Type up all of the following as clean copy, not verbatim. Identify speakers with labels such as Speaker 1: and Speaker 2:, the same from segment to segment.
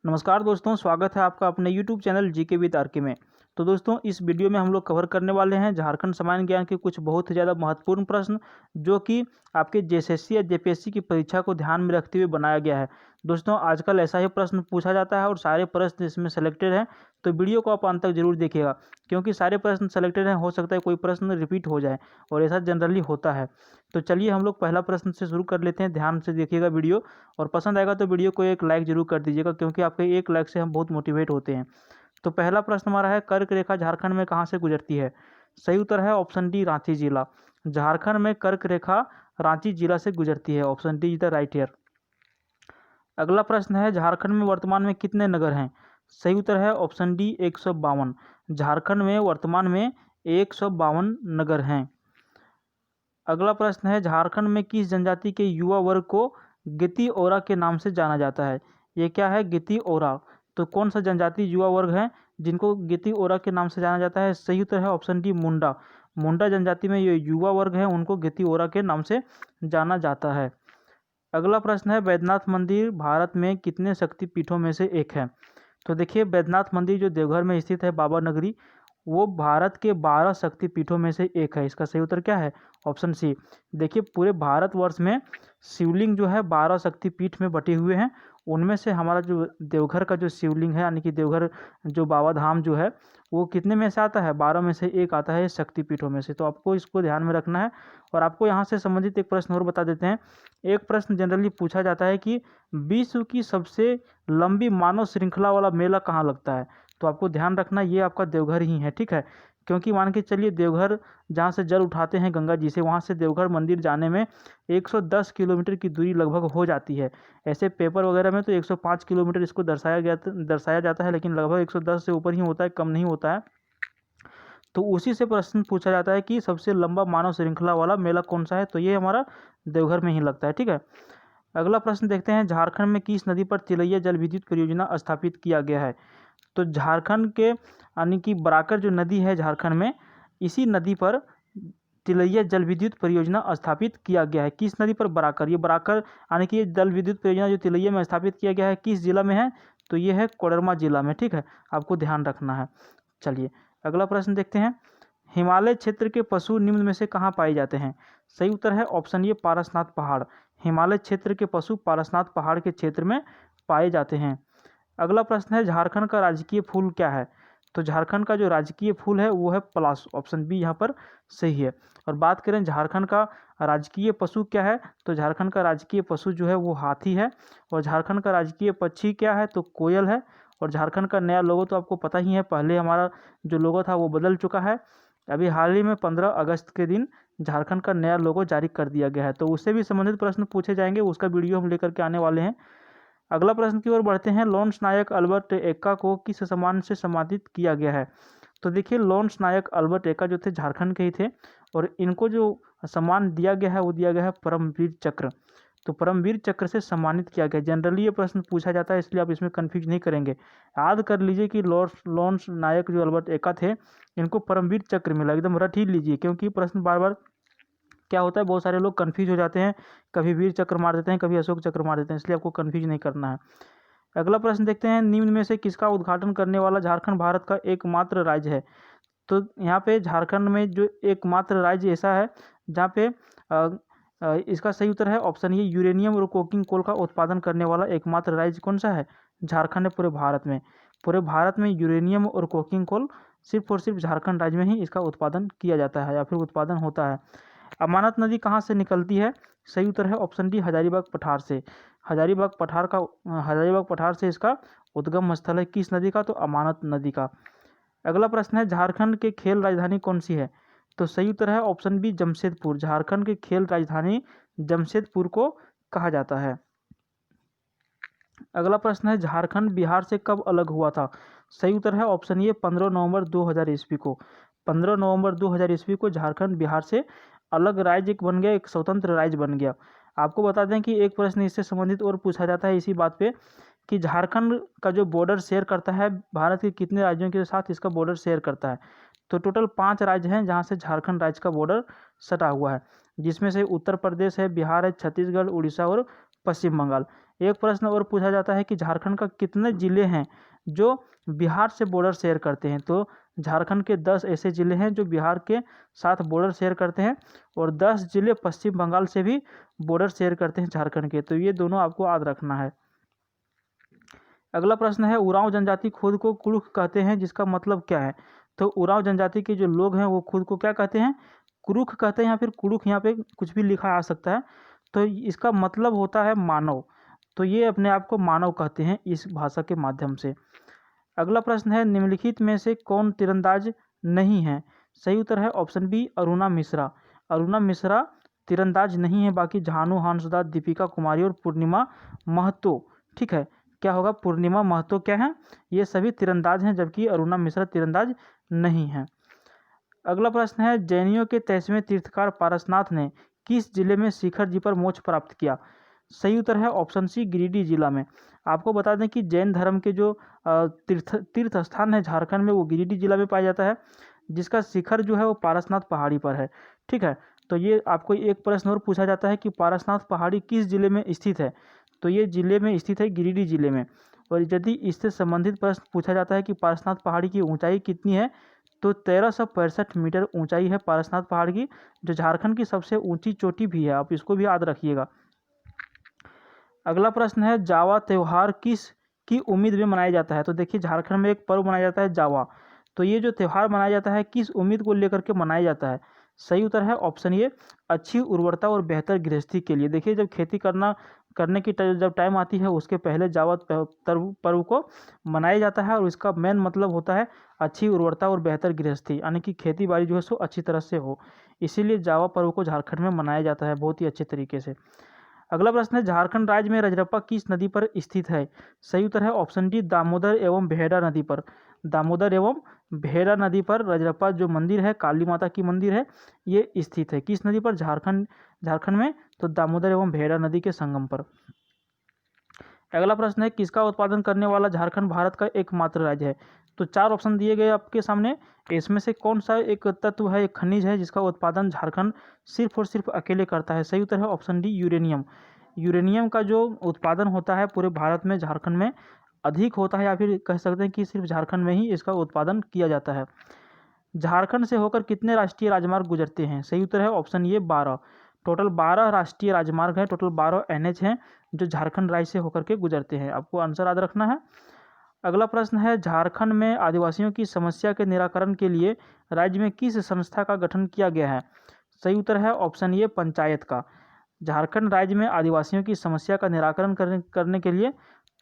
Speaker 1: नमस्कार दोस्तों, स्वागत है आपका अपने YouTube channel GK with RK में। तो दोस्तों, इस वीडियो में हम लोग कवर करने वाले हैं झारखंड सामान्य ज्ञान के कुछ बहुत ही ज़्यादा महत्वपूर्ण प्रश्न, जो कि आपके जेएसएससी या जेपीएससी की परीक्षा को ध्यान में रखते हुए बनाया गया है। दोस्तों, आजकल ऐसा ही प्रश्न पूछा जाता है और सारे प्रश्न इसमें सेलेक्टेड हैं, तो वीडियो को आप अंत तक जरूर देखिएगा, क्योंकि सारे प्रश्न सेलेक्टेड हैं। हो सकता है कोई प्रश्न रिपीट हो जाए, और ऐसा जनरली होता है। तो चलिए हम लोग पहला प्रश्न से शुरू कर लेते हैं। ध्यान से देखिएगा वीडियो, और पसंद आएगा तो वीडियो को एक लाइक जरूर कर दीजिएगा, क्योंकि आपके एक लाइक से हम बहुत मोटिवेट होते हैं। तो पहला प्रश्न हमारा है, कर्क रेखा झारखंड में कहाँ से गुजरती है? सही उत्तर है ऑप्शन डी, रांची जिला। झारखंड में कर्क रेखा रांची जिला से गुजरती है। Option D is the right here. अगला प्रश्न है, झारखंड में वर्तमान में कितने नगर हैं? सही उत्तर है ऑप्शन डी, 152। झारखंड में वर्तमान में 152 नगर हैं। अगला प्रश्न है, झारखंड में किस जनजाति के युवा वर्ग को गिती ओरा के नाम से जाना जाता है? ये क्या है, गिती ओरा? तो कौन सा जनजाति युवा वर्ग है जिनको गिती ओरा के नाम से जाना जाता है? सही उत्तर है ऑप्शन डी, मुंडा। मुंडा जनजाति में ये युवा वर्ग है, उनको गिती ओरा के नाम से जाना जाता है। अगला प्रश्न है, बैद्यनाथ मंदिर भारत में कितने शक्तिपीठों में से एक है? तो देखिए, बैद्यनाथ मंदिर जो देवघर में स्थित है, बाबा नगरी, वो भारत के 12 शक्तिपीठों में से एक है। इसका सही उत्तर क्या है? Option C. देखिए, पूरे भारतवर्ष में शिवलिंग जो है 12 शक्तिपीठ में बटे हुए हैं। उनमें से हमारा जो देवघर का जो शिवलिंग है, यानी कि देवघर जो बाबा धाम जो है, वो कितने में से आता है? 12 में से एक आता है शक्तिपीठों में से। तो आपको इसको ध्यान में रखना है। और आपको यहाँ से संबंधित एक प्रश्न और बता देते हैं। एक प्रश्न जनरली पूछा जाता है कि विश्व की सबसे लंबी मानव श्रृंखला वाला मेला कहाँ लगता है? तो आपको ध्यान रखना, ये आपका देवघर ही है, ठीक है। क्योंकि मान के चलिए, देवघर जहाँ से जल उठाते हैं गंगा जी से, वहाँ से देवघर मंदिर जाने में 110 किलोमीटर की दूरी लगभग हो जाती है। ऐसे पेपर वगैरह में तो 105 किलोमीटर इसको दर्शाया जाता है, लेकिन लगभग 110 से ऊपर ही होता है, कम नहीं होता है। तो उसी से प्रश्न पूछा जाता है कि सबसे लंबा मानव श्रृंखला वाला मेला कौन सा है? तो ये हमारा देवघर में ही लगता है, ठीक है। अगला प्रश्न देखते हैं, झारखंड में किस नदी पर तिलैया जल विद्युत परियोजना स्थापित किया गया है? तो झारखंड के यानी कि बराकर जो नदी है झारखंड में, इसी नदी पर तिलैया जल विद्युत परियोजना स्थापित किया गया है। किस नदी पर? बराकर। ये बराकर यानी कि जल विद्युत परियोजना जो तिलैया में स्थापित किया गया है, किस जिला में है? तो ये है कोडरमा जिला में, ठीक है। आपको ध्यान रखना है। चलिए अगला प्रश्न देखते हैं, हिमालय क्षेत्र के पशु निम्न में से कहाँ पाए जाते हैं? सही उत्तर है ऑप्शन ए, पारसनाथ पहाड़। हिमालय क्षेत्र के पशु पारसनाथ पहाड़ के क्षेत्र में पाए जाते हैं। अगला प्रश्न है, झारखंड का राजकीय फूल क्या है? तो झारखंड का जो राजकीय फूल है वो है पलाश। ऑप्शन बी यहाँ पर सही है। और बात करें झारखंड का राजकीय पशु क्या है, तो झारखंड का राजकीय पशु जो है वो हाथी है। और झारखंड का राजकीय पक्षी क्या है? तो कोयल है। और झारखंड का नया लोगो तो आपको पता ही है, पहले हमारा जो लोगो था वो बदल चुका है। अभी हाल ही में 15 अगस्त के दिन झारखंड का नया लोगो जारी कर दिया गया है। तो उससे भी संबंधित प्रश्न पूछे जाएंगे, उसका वीडियो हम लेकर के आने वाले हैं। अगला प्रश्न की ओर बढ़ते हैं, लॉन्स नायक अल्बर्ट एक्का को किस सम्मान से सम्मानित किया गया है? तो देखिए, लॉन्स नायक अल्बर्ट एक्का जो थे झारखंड के ही थे, और इनको जो सम्मान दिया गया है वो दिया गया है परमवीर चक्र। तो परमवीर चक्र से सम्मानित किया गया। जनरली ये प्रश्न पूछा जाता है, इसलिए आप इसमें कन्फ्यूज नहीं करेंगे। याद कर लीजिए कि लॉन्स नायक जो अल्बर्ट एक्का थे, इनको परमवीर चक्र मिला। एकदम रट ही लीजिए, क्योंकि प्रश्न बार बार क्या होता है, बहुत सारे लोग कन्फ्यूज हो जाते हैं, कभी वीर चक्र मार देते हैं, कभी अशोक चक्र मार देते हैं, इसलिए आपको कन्फ्यूज नहीं करना है। अगला प्रश्न देखते हैं, निम्न में से किसका उद्घाटन करने वाला झारखंड भारत का एकमात्र राज्य है? तो यहाँ पे झारखंड में जो एकमात्र राज्य ऐसा है जहाँ पे इसका सही उत्तर है ऑप्शन ए, यूरेनियम और कोकिंग कोल का उत्पादन करने वाला एकमात्र राज्य कौन सा है? झारखंड है पूरे भारत में। पूरे भारत में यूरेनियम और कोकिंग कोल सिर्फ और सिर्फ झारखंड राज्य में ही इसका उत्पादन किया जाता है, या फिर उत्पादन होता है। अमानत नदी कहाँ से निकलती है? सही उत्तर है ऑप्शन डी, हजारीबाग पठार से। हजारीबाग पठार से इसका उद्गम स्थल है। किस नदी का? तो अमानत नदी का। अगला प्रश्न है, झारखंड के खेल राजधानी कौन सी है? तो सही उत्तर है ऑप्शन बी, जमशेदपुर। झारखंड के खेल राजधानी जमशेदपुर को कहा जाता है। अगला प्रश्न है, झारखंड बिहार से कब अलग हुआ था? सही उत्तर है ऑप्शन ए, 15 नवंबर 2000 ईस्वी को। 15 नवंबर 2000 ईस्वी को झारखंड बिहार से अलग राज्य बन गया, एक स्वतंत्र राज्य बन गया। आपको बता दें कि एक प्रश्न इससे संबंधित और पूछा जाता है इसी बात पे, कि झारखंड का जो बॉर्डर शेयर करता है भारत के कितने राज्यों के साथ इसका बॉर्डर शेयर करता है? तो टोटल 5 राज्य हैं जहां से झारखंड राज्य का बॉर्डर सटा हुआ है, जिसमें से उत्तर प्रदेश है, बिहार है, छत्तीसगढ़, उड़ीसा और पश्चिम बंगाल। एक प्रश्न और पूछा जाता है कि झारखंड का कितने ज़िले हैं जो बिहार से बॉर्डर शेयर करते हैं। तो झारखंड के 10 ऐसे ज़िले हैं जो बिहार के साथ बॉर्डर शेयर करते हैं और 10 ज़िले पश्चिम बंगाल से भी बॉर्डर शेयर करते हैं झारखंड के। तो ये दोनों आपको याद रखना है। अगला प्रश्न है, उरांव जनजाति खुद को कुरुख कहते हैं, जिसका मतलब क्या है। तो उरांव जनजाति के जो लोग हैं वो खुद को क्या कहते हैं, कुरुख कहते हैं या फिर कुरुख, यहाँ पे कुछ भी लिखा आ सकता है। तो इसका मतलब होता है मानव। तो ये अपने आप को मानव कहते हैं इस भाषा के माध्यम से। अगला प्रश्न है, निम्नलिखित में से कौन तीरंदाज नहीं है। सही उत्तर है ऑप्शन बी, अरुणा मिश्रा। अरुणा मिश्रा तीरंदाज नहीं है, बाकी झानू हांसदा, दीपिका कुमारी और पूर्णिमा महतो, ठीक है, क्या होगा, पूर्णिमा महतो क्या है, ये सभी तीरंदाज हैं, जबकि अरुणा मिश्रा तीरंदाज नहीं है। अगला प्रश्न है, जैनियों के 23वें तीर्थकार पारसनाथ ने किस जिले में शिखर जी पर मोक्ष प्राप्त किया। सही उत्तर है ऑप्शन सी, गिरिडीह जिला में। आपको बता दें कि जैन धर्म के जो तीर्थ स्थान है झारखंड में वो गिरिडीह जिला में पाया जाता है, जिसका शिखर जो है वो पारसनाथ पहाड़ी पर है, ठीक है। तो ये आपको एक प्रश्न और पूछा जाता है कि पारसनाथ पहाड़ी किस जिले में स्थित है। तो ये जिले में स्थित है, गिरिडीह जिले में। और यदि इससे संबंधित प्रश्न पूछा जाता है कि पारसनाथ पहाड़ी की ऊंचाई कितनी है, तो 1365 मीटर ऊंचाई है पारसनाथ पहाड़ की, जो झारखंड की सबसे ऊंची चोटी भी है। आप इसको भी याद रखिएगा। अगला प्रश्न है, जावा त्यौहार किस की उम्मीद में मनाया जाता है। तो देखिए, झारखंड में एक पर्व मनाया जाता है जावा। तो ये जो त्यौहार मनाया जाता है किस उम्मीद को लेकर के मनाया जाता है। सही उत्तर है ऑप्शन ए, अच्छी उर्वरता और बेहतर गृहस्थी के लिए। देखिए, जब खेती करने की जब टाइम आती है उसके पहले जावा पर्व को मनाया जाता है, और इसका मेन मतलब होता है अच्छी उर्वरता और बेहतर गृहस्थी, यानी कि खेती बाड़ी जो है सो अच्छी तरह से हो। इसीलिए जावा पर्व को झारखंड में मनाया जाता है बहुत ही अच्छे तरीके से। अगला प्रश्न है, झारखंड राज्य में रजरप्पा किस नदी पर स्थित है। सही उत्तर है ऑप्शन डी, दामोदर एवं भेड़ा नदी पर। दामोदर एवं भेड़ा नदी पर रजरप्पा जो मंदिर है, काली माता की मंदिर है, ये स्थित है किस नदी पर, झारखंड में, तो दामोदर एवं भेड़ा नदी के संगम पर। अगला प्रश्न है, किसका उत्पादन करने वाला झारखंड भारत का एकमात्र राज्य है। तो 4 ऑप्शन दिए गए आपके सामने, इसमें से कौन सा एक तत्व है, एक खनिज है जिसका उत्पादन झारखंड सिर्फ और सिर्फ अकेले करता है। सही उत्तर है ऑप्शन डी, यूरेनियम। यूरेनियम का जो उत्पादन होता है पूरे भारत में झारखंड में अधिक होता है, या फिर कह सकते हैं कि सिर्फ झारखंड में ही इसका उत्पादन किया जाता है। झारखंड से होकर कितने राष्ट्रीय राजमार्ग गुजरते हैं। सही उत्तर है ऑप्शन ए, 12। टोटल 12 राष्ट्रीय राजमार्ग है, टोटल 12 NH हैं जो झारखंड राज्य से होकर के गुजरते हैं। आपको आंसर याद रखना है। अगला प्रश्न है, झारखंड में आदिवासियों की समस्या के निराकरण के लिए राज्य में किस संस्था का गठन किया गया है। सही उत्तर है ऑप्शन ए, पंचायत का। झारखंड राज्य में आदिवासियों की समस्या का निराकरण करने के लिए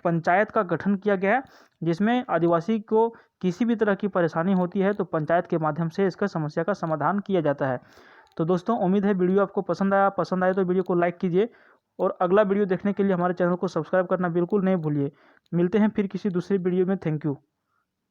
Speaker 1: पंचायत का गठन किया गया है, जिसमें आदिवासी को किसी भी तरह की परेशानी होती है तो पंचायत के माध्यम से इसका समस्या का समाधान किया जाता है। तो दोस्तों, उम्मीद है वीडियो आपको पसंद आए तो वीडियो को लाइक कीजिए, और अगला वीडियो देखने के लिए हमारे चैनल को सब्सक्राइब करना बिल्कुल नहीं भूलिए। मिलते हैं फिर किसी दूसरी वीडियो में। Thank you.